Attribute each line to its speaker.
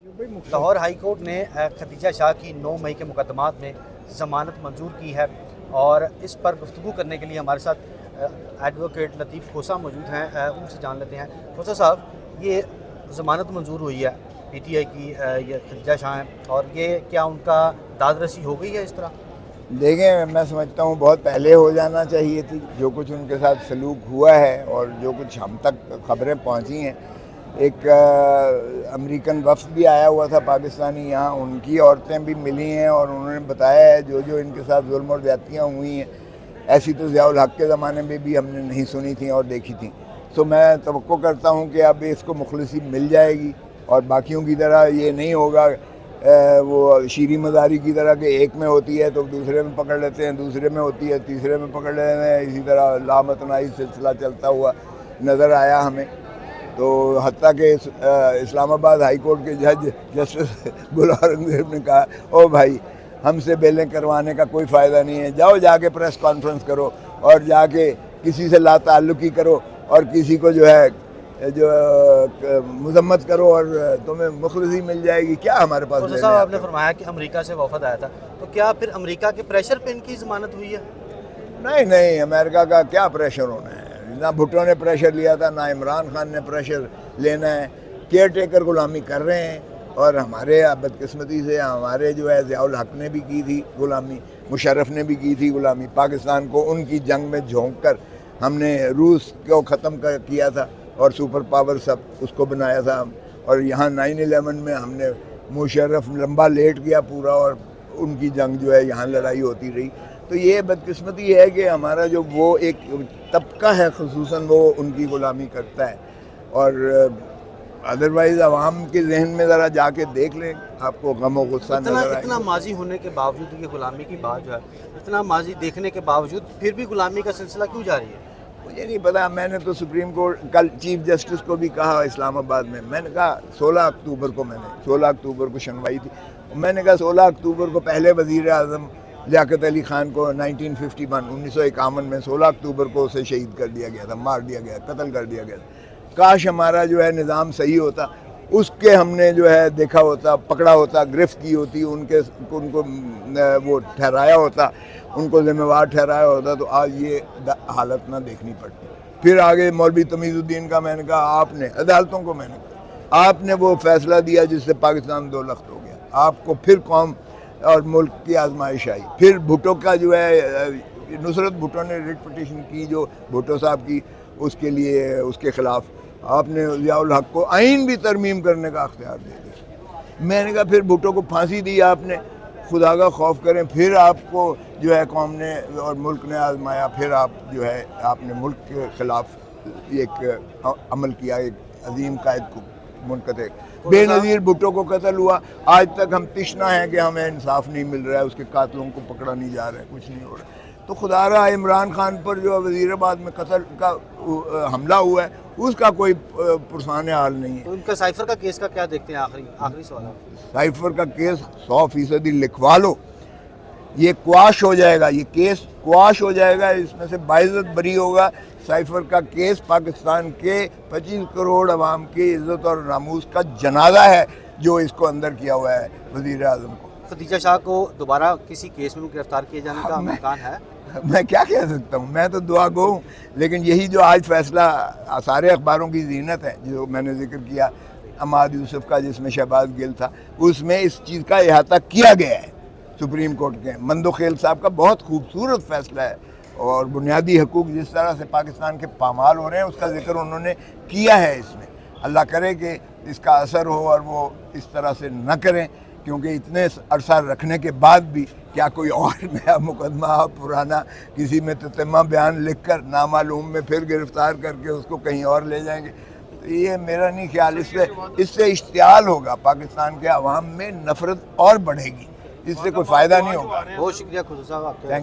Speaker 1: Lahore high court نے خدیجہ شاہ کی 9 مئی کے مقدمات میں ضمانت منظور کی ہے، اور اس پر گفتگو کرنے کے لیے ہمارے ساتھ ایڈوکیٹ لطیف کھوسہ موجود ہیں۔ ان سے جان لیتے ہیں۔ کھوسہ صاحب، یہ ضمانت منظور ہوئی ہے پی ٹی آئی کی، یہ خدیجہ شاہ ہیں، اور یہ کیا ان کا داد رسی ہو گئی ہے اس طرح؟
Speaker 2: دیکھیں، میں سمجھتا ہوں بہت پہلے ہو جانا چاہیے تھی۔ جو کچھ ان کے ساتھ سلوک ہوا ہے اور جو کچھ ہم تک خبریں پہنچی ہیں، ایک امریکن وفد بھی آیا ہوا تھا پاکستانی یہاں، ان کی عورتیں بھی ملی ہیں اور انہوں نے بتایا ہے جو ان کے ساتھ ظلم اور زیادتیاں ہوئی ہیں، ایسی تو ضیاء الحق کے زمانے میں بھی ہم نے نہیں سنی تھیں اور دیکھی تھیں۔ تو میں توقع کرتا ہوں کہ اب اس کو مخلصی مل جائے گی، اور باقیوں کی طرح یہ نہیں ہوگا وہ شیریں مزاری کی طرح کہ ایک میں ہوتی ہے تو دوسرے میں پکڑ لیتے ہیں، دوسرے میں ہوتی ہے تیسرے میں پکڑ لیتے ہیں، اسی طرح لامتناہی سلسلہ چلتا ہوا نظر آیا ہمیں۔ تو حتیٰ کہ اسلام آباد ہائی کورٹ کے جج جسٹس گل اورنگزیب نے کہا، او بھائی، ہم سے بیلیں کروانے کا کوئی فائدہ نہیں ہے، جاؤ جا کے پریس کانفرنس کرو اور جا کے کسی سے لا تعلقی کرو اور کسی کو جو مذمت کرو اور تمہیں مخلصی مل جائے گی۔ کیا ہمارے پاس
Speaker 1: کھوسہ صاحب، آپ نے فرمایا کہ امریکہ سے وفد آیا تھا، تو کیا پھر امریکہ کے پریشر پہ ان کی ضمانت ہوئی ہے؟
Speaker 2: نہیں، امریکہ کا کیا پریشر ہونا ہے؟ نہ بھٹو نے پریشر لیا تھا، نہ عمران خان نے پریشر لینا ہے۔ کیئر ٹیکر غلامی کر رہے ہیں، اور ہمارے بدقسمتی سے ہمارے ضیاء الحق نے بھی کی تھی غلامی، مشرف نے بھی کی تھی غلامی۔ پاکستان کو ان کی جنگ میں جھونک کر ہم نے روس کو ختم کیا تھا اور سپر پاور سب اس کو بنایا تھا، اور یہاں 9/11 میں ہم نے مشرف لمبا لیٹ گیا پورا، اور ان کی جنگ یہاں لڑائی ہوتی رہی۔ تو یہ بدقسمتی ہے کہ ہمارا وہ ایک طبقہ ہے خصوصاً وہ ان کی غلامی کرتا ہے، اور ادروائز عوام کے ذہن میں ذرا جا کے دیکھ لیں، آپ کو غم و غصہ نظر آئے گا۔
Speaker 1: اتنا ماضی ہونے کے باوجود، یہ غلامی کی بات اتنا ماضی دیکھنے کے باوجود پھر بھی غلامی کا سلسلہ کیوں جاری ہے؟
Speaker 2: مجھے نہیں پتا۔ میں نے تو سپریم کورٹ کل چیف جسٹس کو بھی کہا اسلام آباد میں نے کہا 16 اکتوبر کو سنوائی تھی، میں نے کہا 16 اکتوبر کو پہلے وزیر اعظم لیاقت علی خان کو 1951 میں 16 اکتوبر کو اسے شہید کر دیا گیا تھا، مار دیا گیا، قتل کر دیا گیا تھا۔ کاش ہمارا نظام صحیح ہوتا، اس کے ہم نے دیکھا ہوتا، پکڑا ہوتا، گرفت کی ہوتی، ان کو وہ ٹھہرایا ہوتا، ان کو ذمہ وار ٹھہرایا ہوتا، تو آج یہ حالت نہ دیکھنی پڑتی۔ پھر آگے مولوی تمیز الدین کا میں نے کہا، آپ نے عدالتوں کو، میں نے کہا آپ نے وہ فیصلہ دیا جس سے پاکستان 2 لخت ہو گیا، آپ کو پھر قوم اور ملک کی آزمائش آئی۔ پھر بھٹو کا نصرت بھٹو نے ریٹ پٹیشن کی، جو بھٹو صاحب کی، اس کے لیے، اس کے خلاف آپ نے ضیاء الحق کو آئین بھی ترمیم کرنے کا اختیار دے دیا۔ میں نے کہا پھر بھٹو کو پھانسی دی آپ نے، خدا کا خوف کریں۔ پھر آپ کو قوم نے اور ملک نے آزمایا، پھر آپ آپ نے ملک کے خلاف ایک عمل کیا، ایک عظیم قائد کو منقطع۔ بے نظیر بھٹو کو قتل ہوا، آج تک ہم تشنا ہیں کہ ہمیں انصاف نہیں مل رہا ہے، اس کے قاتلوں کو پکڑا نہیں جا رہا ہے، کچھ نہیں ہو رہا۔ تو خدا رہا عمران خان پر وزیر آباد میں قتل کا حملہ ہوا ہے، اس کا کوئی پرسان حال نہیں ہے۔
Speaker 1: تو ان کا سائفر کا کیس کا کیا دیکھتے ہیں؟ آخری سوال ہے۔
Speaker 2: سائفر کا کیس 100% لکھوا لو، یہ قواش ہو جائے گا، یہ کیس قواش ہو جائے گا، اس میں سے باعزت بری ہوگا۔ سائفر کا کیس پاکستان کے 25 کروڑ عوام کی عزت اور ناموس کا جنازہ ہے جو اس کو اندر کیا ہوا ہے وزیر اعظم کو۔
Speaker 1: خدیجہ شاہ کو دوبارہ کسی کیس میں گرفتار کیے جانے کا امکان ہے؟
Speaker 2: میں کیا کہہ سکتا ہوں، میں تو دعا گو ہوں، لیکن یہی جو آج فیصلہ سارے اخباروں کی زینت ہے، جو میں نے ذکر کیا عماد یوسف کا، جس میں شہباز گل تھا، اس میں اس چیز کا احاطہ کیا گیا ہے سپریم کورٹ کے۔ مندوخیل صاحب کا بہت خوبصورت فیصلہ ہے، اور بنیادی حقوق جس طرح سے پاکستان کے پامال ہو رہے ہیں، اس کا ذکر انہوں نے کیا ہے اس میں۔ اللہ کرے کہ اس کا اثر ہو اور وہ اس طرح سے نہ کریں، کیونکہ اتنے عرصہ رکھنے کے بعد بھی کیا کوئی اور نیا مقدمہ پرانا کسی میں تتمہ بیان لکھ کر نامعلوم میں پھر گرفتار کر کے اس کو کہیں اور لے جائیں گے؟ یہ میرا نہیں خیال، اس سے اشتعال ہوگا، پاکستان کے عوام میں نفرت اور بڑھے گی، اس سے کوئی فائدہ نہیں ہوگا۔
Speaker 1: بہت شکریہ کھوسہ صاحب آپ کا۔